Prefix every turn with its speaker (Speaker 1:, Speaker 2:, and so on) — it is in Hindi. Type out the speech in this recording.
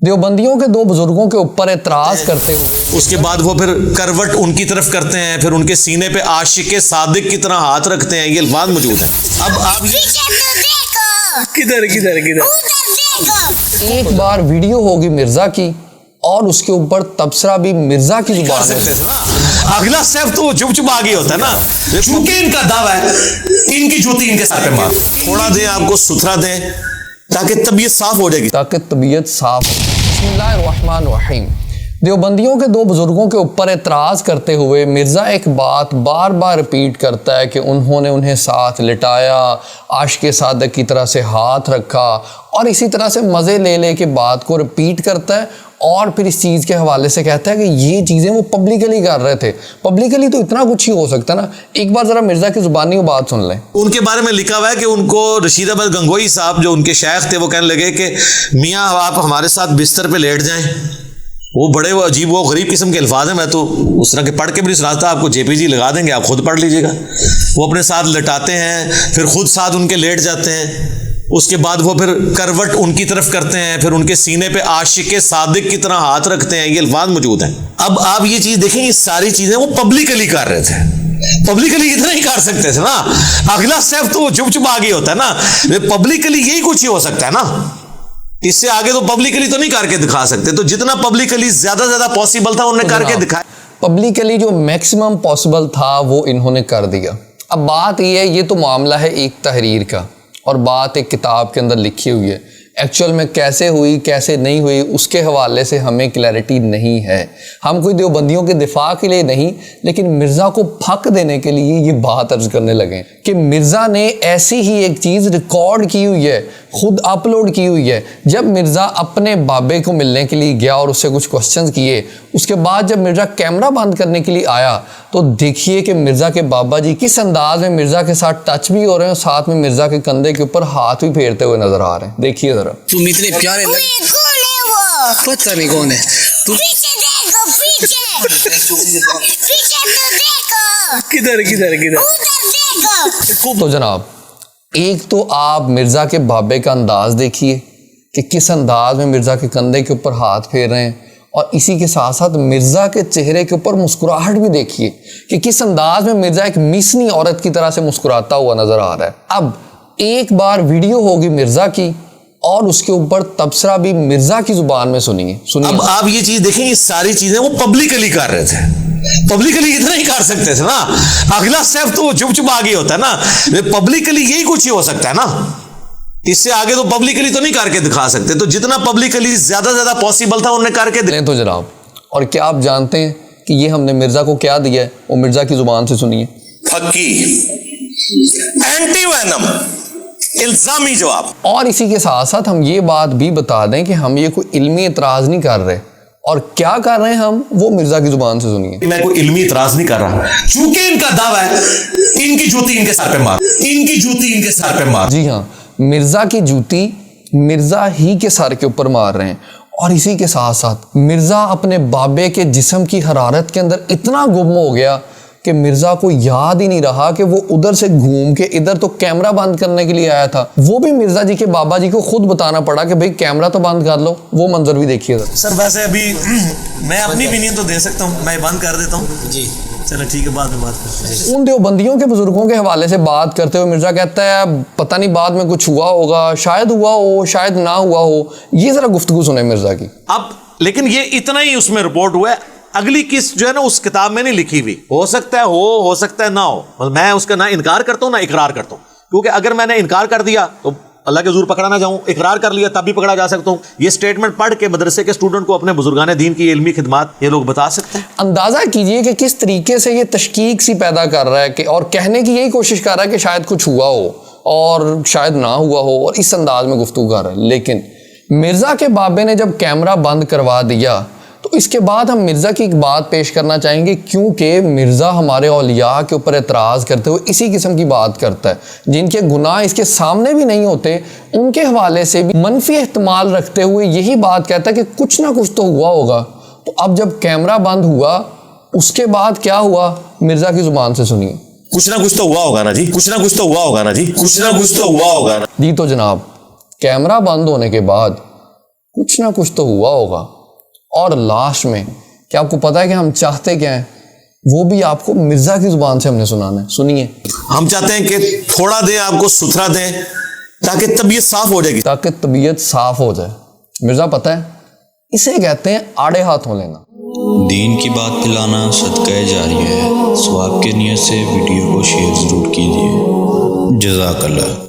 Speaker 1: देवबंदियों के दो बुजुर्गों के ऊपर एतराज करते हुए
Speaker 2: उसके बाद वो फिर करवट उनकी तरफ करते हैं, फिर उनके सीने पे आशिक सादिक की तरह हाथ रखते हैं। ये अल्फाज मौजूद है। अब आप किधर किधर किधर
Speaker 1: एक बार वीडियो होगी मिर्जा की और उसके ऊपर तबसरा भी मिर्जा की जुबान में।
Speaker 2: अगला स्टेप तो चुप चुप आगे होता है ना, क्योंकि इनका दावा है इनकी जूती इनके सर पे मार। थोड़ा दें आपको सुथरा दें ताकि तबीयत साफ हो जाएगी,
Speaker 1: ताकि तबीयत साफ हो। बिस्मिल्लाहिर्रहमानिर्रहीम। देवबंदियों के दो बुजुर्गों के ऊपर एतराज़ करते हुए मिर्ज़ा एक बात बार बार रिपीट करता है कि उन्होंने उन्हें साथ लिटाया, आशिक़ सादिक़ की तरह से हाथ रखा और इसी तरह से मज़े ले ले के बात को रिपीट करता है और फिर इस चीज़ के हवाले से कहता है कि ये चीज़ें वो पब्लिकली कर रहे थे। पब्लिकली तो इतना कुछ ही हो सकता है ना। एक बार ज़रा मिर्ज़ा की ज़ुबानी वो बात सुन लें।
Speaker 2: उनके बारे में लिखा हुआ है कि उनको रशीद अहमद गंगोई साहब जो उनके शेख थे वो कहने लगे कि मियाँ आप हमारे साथ बिस्तर पे लेट जाएं। वो बड़े वो अजीब वो गरीब किस्म के अल्फाज हैं, मैं तो उस तरह के पढ़ के भी नहीं सुनाता, आपको जेपीजी लगा देंगे, आप खुद पढ़ लीजिएगा। वो अपने साथ लटाते हैं, फिर खुद साथ उनके लेट जाते हैं। उसके बाद वो फिर करवट उनकी तरफ करते हैं, फिर उनके सीने पे आशिक सादिक की तरह हाथ रखते हैं। ये अल्फाज मौजूद हैं। अब आप ये चीज़ देखें, ये सारी चीज़ें वो पब्लिकली कर रहे थे। पब्लिकली इतना ही कर सकते थे ना। अगला स्टेप तो चुप चुप आगे होता है ना। पब्लिकली यही कुछ ही हो सकता है ना, इससे आगे तो पब्लिकली तो नहीं करके दिखा सकते। तो जितना पब्लिकली ज्यादा पॉसिबल था उन्होंने करके दिखाया।
Speaker 1: पब्लिकली जो मैक्सिमम पॉसिबल था वो इन्होंने कर दिया। अब बात ये है, ये तो मामला है एक तहरीर का और बात एक किताब के अंदर लिखी हुई है। एक्चुअल में कैसे हुई कैसे नहीं हुई उसके हवाले से हमें क्लैरिटी नहीं है। हम कोई देवबंदियों के दिफा के लिए नहीं, लेकिन मिर्ज़ा को फक देने के लिए ये बात अर्ज करने लगे कि मिर्ज़ा ने ऐसी ही एक चीज़ रिकॉर्ड की हुई है, खुद अपलोड की हुई है। जब मिर्ज़ा अपने बाबे को मिलने के लिए गया और उससे कुछ क्वेश्चंस किए, उसके बाद जब मिर्ज़ा कैमरा बंद करने के लिए आया तो देखिए कि मिर्ज़ा के बाबा जी किस अंदाज में मिर्ज़ा के साथ टच भी हो रहे हैं और साथ में मिर्ज़ा के कंधे के ऊपर हाथ भी फेरते हुए नजर आ रहे हैं। देखिए जरा।
Speaker 3: तुम इतने प्यारे लगे, पता नहीं कौन है तुम।
Speaker 4: पीछे देखो,
Speaker 3: किधर किधर किधर
Speaker 4: उधर देखो।
Speaker 1: तो जनाब, एक तो आप मिर्ज़ा के बाबे का अंदाज देखिए कि किस अंदाज में मिर्ज़ा के कंधे के ऊपर हाथ फेर रहे हैं और इसी के साथ साथ मिर्ज़ा के चेहरे के ऊपर मुस्कुराहट भी देखिए कि किस अंदाज में मिर्ज़ा एक मिसनी औरत की तरह से मुस्कुराता हुआ नजर आ रहा है। अब एक बार वीडियो होगी मिर्ज़ा की और उसके ऊपर तबसरा भी मिर्ज़ा की जुबान में सुनिए।
Speaker 2: अब आप ये चीज देखें, ये सारी चीजें वो पब्लिकली कर रहे थे। पब्लिकली इतना ही कर सकते थे ना। अगला स्टेप तो चुप चुप आगे होता है ना। पब्लिकली यही कुछ ही हो सकता है ना, इससे आगे तो पब्लिकली तो नहीं करके दिखा सकते। तो जितना पब्लिकली ज्यादा पॉसिबल था उन्होंने करके दिखाया।
Speaker 1: तो जनाब, और क्या आप जानते हैं कि ये हमने मिर्ज़ा को क्या दिया है? वो मिर्ज़ा की जुबान से सुनिए।
Speaker 2: फक्की, एंटीवेनम, इल्जामी जवाब।
Speaker 1: और इसी के साथ साथ हम ये बात भी बता दें कि हम ये कोई इल्मी एतराज़ नहीं कर रहे, और क्या कर रहे हैं हम, वो मिर्ज़ा की जुबान से सुनिए।
Speaker 2: मैं कोई इल्मी इतराज नहीं कर रहा, चूंकि इनका दावा है इनकी जूती इनके सर पे मार, इनकी जूती इनके सर पे मार।
Speaker 1: जी हाँ, मिर्ज़ा की जूती मिर्ज़ा ही के सर के ऊपर मार रहे हैं। और इसी के साथ साथ मिर्ज़ा अपने बाबे के जिस्म की हरारत के अंदर इतना गुम हो गया कि मिर्ज़ा को याद ही नहीं रहा कि वो उधर से घूम के इधर तो कैमरा बंद करने के लिए आया था। वो भी मिर्ज़ा जी के बाबा जी को खुद बताना पड़ा कि भाई कैमरा तो बंद कर लो। वो मंजर भी देखिए
Speaker 2: सर। वैसे अभी मैं अपनी ओपिनियन तो दे सकता हूँ, मैं बंद कर देता हूँ जी। चलो ठीक है, बाद में बात करते हैं।
Speaker 1: उन देवबंदियों के बुजुर्गों के हवाले से बात करते हुए मिर्ज़ा कहता है पता नहीं बाद में कुछ हुआ होगा, शायद हुआ हो शायद ना हुआ हो। ये जरा गुफ्तगू सुने मिर्ज़ा की।
Speaker 2: अब लेकिन ये इतना ही उसमें रिपोर्ट हुआ है, अगली किस्त जो है ना उस किताब में नहीं लिखी हुई। हो सकता है हो सकता है ना हो। मैं उसका ना इनकार करता हूँ ना इकरार करता हूँ, क्योंकि अगर मैंने इनकार कर दिया तो अल्लाह के ज़ूर पकड़ा ना जाऊं, इकरार कर लिया तब भी पकड़ा जा सकता हूं। ये स्टेटमेंट पढ़ के मदरसे के स्टूडेंट को अपने बुजुर्गाने दीन की इल्मी खिदमात ये लोग बता सकते हैं।
Speaker 1: अंदाज़ा कीजिए कि किस तरीके से ये तशकीक सी पैदा कर रहा है कि और कहने की यही कोशिश कर रहा है कि शायद कुछ हुआ हो और शायद ना हुआ हो, और इस अंदाज में गुफ्तगू कर रहा है। लेकिन मिर्ज़ा के बाबे ने जब कैमरा बंद करवा दिया तो इसके बाद हम मिर्ज़ा की एक बात पेश करना चाहेंगे, क्योंकि मिर्ज़ा हमारे औलिया के ऊपर एतराज़ करते हुए इसी किस्म की बात करता है। जिनके गुनाह इसके सामने भी नहीं होते उनके हवाले से भी मनफी एहतमाल रखते हुए यही बात कहता है कि कुछ ना कुछ तो हुआ होगा। तो अब जब कैमरा बंद हुआ उसके बाद क्या हुआ, मिर्ज़ा की जुबान से सुनिए।
Speaker 2: कुछ ना कुछ तो हुआ होगा ना जी, कुछ ना कुछ तो हुआ होगा ना जी, कुछ ना कुछ तो हुआ होगा ना
Speaker 1: जी। तो जनाब, कैमरा बंद होने के बाद कुछ ना कुछ तो हुआ होगा। और लास्ट में क्या आपको पता है कि हम चाहते क्या हैं? वो भी आपको मिर्जा की जुबान से हमने सुनाना है। सुनिए।
Speaker 2: हम चाहते हैं कि थोड़ा दें, आपको सुथरा दें ताकि तबीयत साफ हो जाएगी,
Speaker 1: ताकि तबीयत साफ हो जाए। मिर्जा पता है, इसे कहते हैं आड़े हाथों लेना।
Speaker 5: दीन की बात फैलाना सदका जारिया है। सवाब के नियत से वीडियो को शेयर ज़रूर कीजिए। जज़ाकल्लाह।